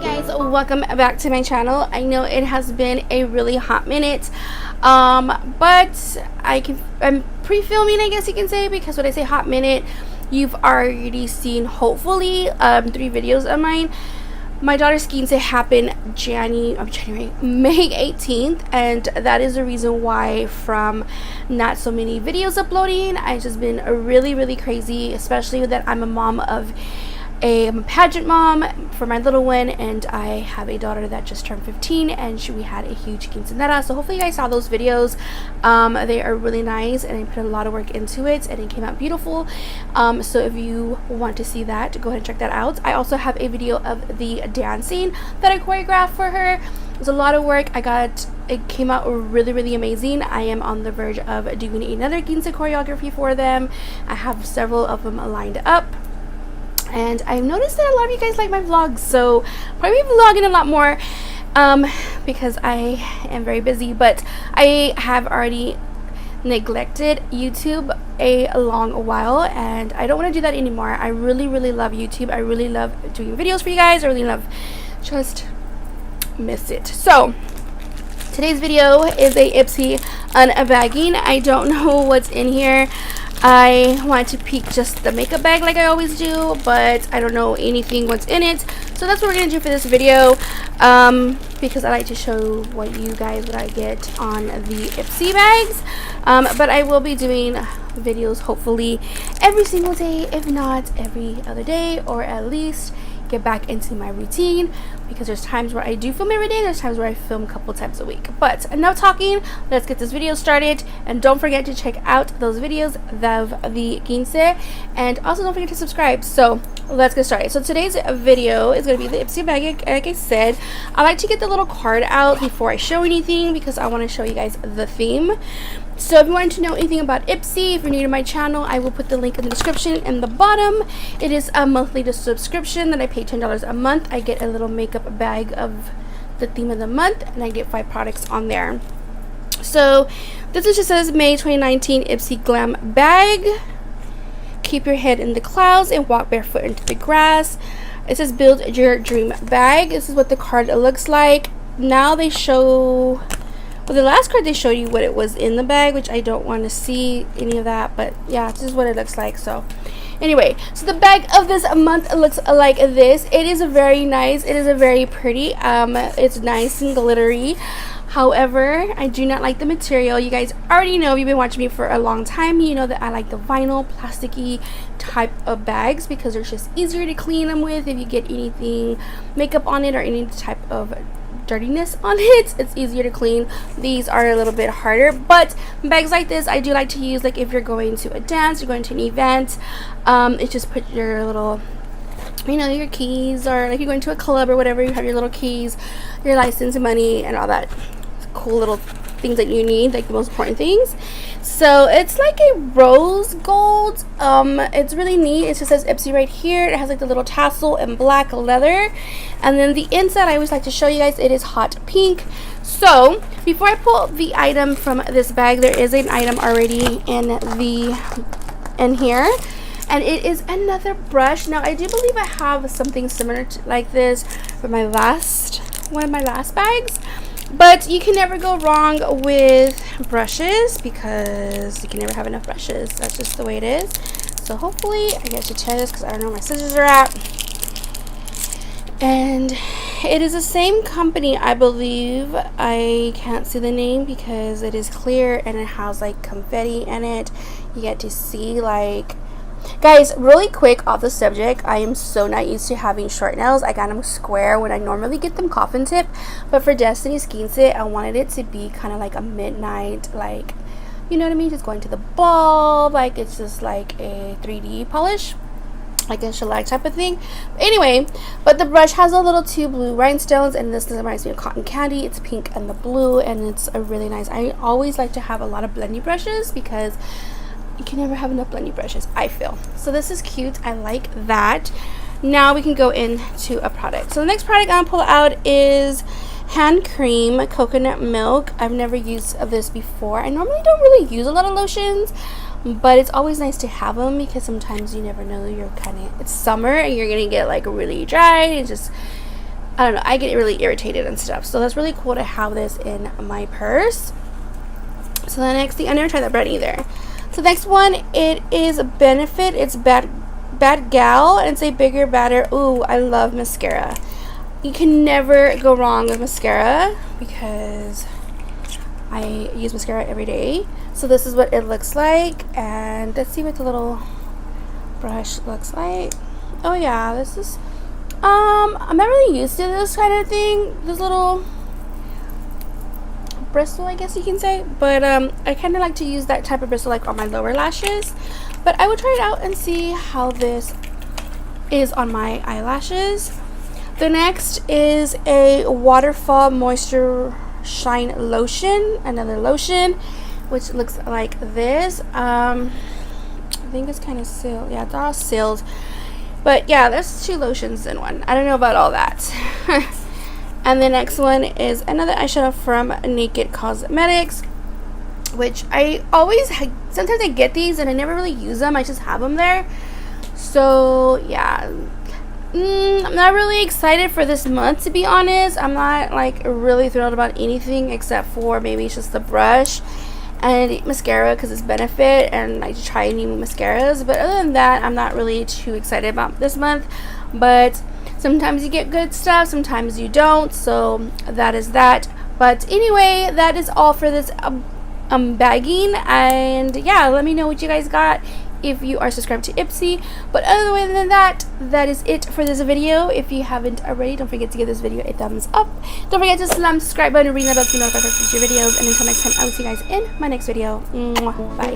Guys, welcome back to my channel. I know it has been a really hot minute, but I'm pre-filming, I guess you can say, because when I say hot minute, you've already seen hopefully 3 videos of mine. My daughter's skiing day happened May 18th, and that is the reason why from not so many videos uploading. I've just been really crazy, especially that I'm a mom of I'm a pageant mom for my little one, and I have a daughter that just turned 15, and we had a huge quinceanera. So hopefully you guys saw those videos. They are really nice, and I put a lot of work into it, and it came out beautiful. So if you want to see that, go ahead and check that out. I also have a video of the dancing that I choreographed for her. It was a lot of work. It came out really amazing. I am on the verge of doing another quince choreography for them. I have several of them lined up. And I've noticed that a lot of you guys like my vlogs, so probably vlogging a lot more because I am very busy. But I have already neglected YouTube a long while, and I don't want to do that anymore. I really love YouTube. I really love doing videos for you guys. I really love, just miss it. So today's video is a Ipsy unbagging. I don't know what's in here. I want to peek just the makeup bag like I always do, but I don't know anything what's in it. So that's what we're gonna do for this video, because I like to show what I get on the Ipsy bags. But I will be doing videos hopefully every single day, if not every other day, or at least get back into my routine, because there's times where I do film every day, there's times where I film a couple times a week. But enough talking, let's get this video started. And don't forget to check out those videos of the quince, and also don't forget to subscribe. So let's get started. So today's video is going to be the Ipsy bag. Like I said, I like to get the little card out before I show anything, because I want to show you guys the theme. So if you want to know anything about Ipsy, if you're new to my channel, I will put the link in the description in the bottom. It is a monthly subscription that I pay $10 a month. I get a little makeup bag of the theme of the month, and I get 5 products on there. So this just says May 2019 Ipsy Glam Bag. Keep your head in the clouds and walk barefoot into the grass. It says build your dream bag. This is what the card looks like. Now they show... Well, the last card they showed you what it was in the bag, which I don't want to see any of that, but yeah, this is what it looks like. So anyway, so the bag of this month looks like this. It is very nice. It is a very pretty. It's nice and glittery. However, I do not like the material. You guys already know, if you've been watching me for a long time, you know that I like the vinyl, plasticky type of bags, because they're just easier to clean them with. If you get anything makeup on it or any type of dirtiness on it, it's easier to clean. These are a little bit harder, but bags like this I do like to use, like if you're going to a dance, you're going to an event, it just put your little, you know, your keys, or like you're going to a club or whatever, you have your little keys, your license, money, and all that cool little things that you need, like the most important things. So it's like a rose gold. It's really neat. It just says Ipsy right here. It has like the little tassel and black leather, and then the inside I always like to show you guys, it is hot pink. So before I pull the item from this bag, there is an item already in here, and it is another brush. Now I do believe I have something similar to like this for one of my last bags. But you can never go wrong with brushes, because you can never have enough brushes. That's just the way it is. So hopefully I get to try this, because I don't know where my scissors are at. And it is the same company, I believe. I can't see the name because it is clear and it has like confetti in it. You get to see like... Guys, really quick off the subject, I am so not used to having short nails. I got them square when I normally get them coffin tip, but for Destiny's quince, I wanted it to be kind of like a midnight, like, you know what I mean, just going to the ball, like it's just like a 3D polish, like a shellac type of thing. Anyway, but the brush has a little 2 blue rhinestones, and this reminds me of cotton candy. It's pink and the blue, and it's a really nice... I always like to have a lot of blendy brushes, because you can never have enough blendy brushes, I feel. So this is cute. I like that. Now we can go into a product. So the next product I'm gonna pull out is hand cream coconut milk. I've never used this before. I normally don't really use a lot of lotions, but it's always nice to have them, because sometimes you never know, it's summer and you're gonna get like really dry and just I don't know, I get really irritated and stuff. So that's really cool to have this in my purse. So the next thing, I never tried that brand either. So the next one, it is a Benefit. It's Bad Gal, and it's a bigger, badder. Ooh, I love mascara. You can never go wrong with mascara because I use mascara every day. So this is what it looks like, and let's see what the little brush looks like. Oh yeah, this is I'm not really used to this kind of thing, this little bristle, I guess you can say, but I kind of like to use that type of bristle like on my lower lashes. But I will try it out and see how this is on my eyelashes. The next is a Waterfall Moisture Shine Lotion, another lotion, which looks like this. I think it's kind of sealed. Yeah, it's all sealed. But yeah, there's 2 lotions in one. I don't know about all that. And the next one is another eyeshadow from Naked Cosmetics, which I always, sometimes I get these and I never really use them. I just have them there. So yeah, I'm not really excited for this month, to be honest. I'm not like really thrilled about anything except for maybe it's just the brush and mascara because it's Benefit, and I try new mascaras. But other than that, I'm not really too excited about this month. But sometimes you get good stuff, sometimes you don't, so that is that. But anyway, that is all for this bagging. And yeah, let me know what you guys got if you are subscribed to Ipsy. But other than that, that is it for this video. If you haven't already, don't forget to give this video a thumbs up. Don't forget to slam the subscribe button and ring that bell to be notified for future videos. And until next time, I will see you guys in my next video. Mwah. Bye.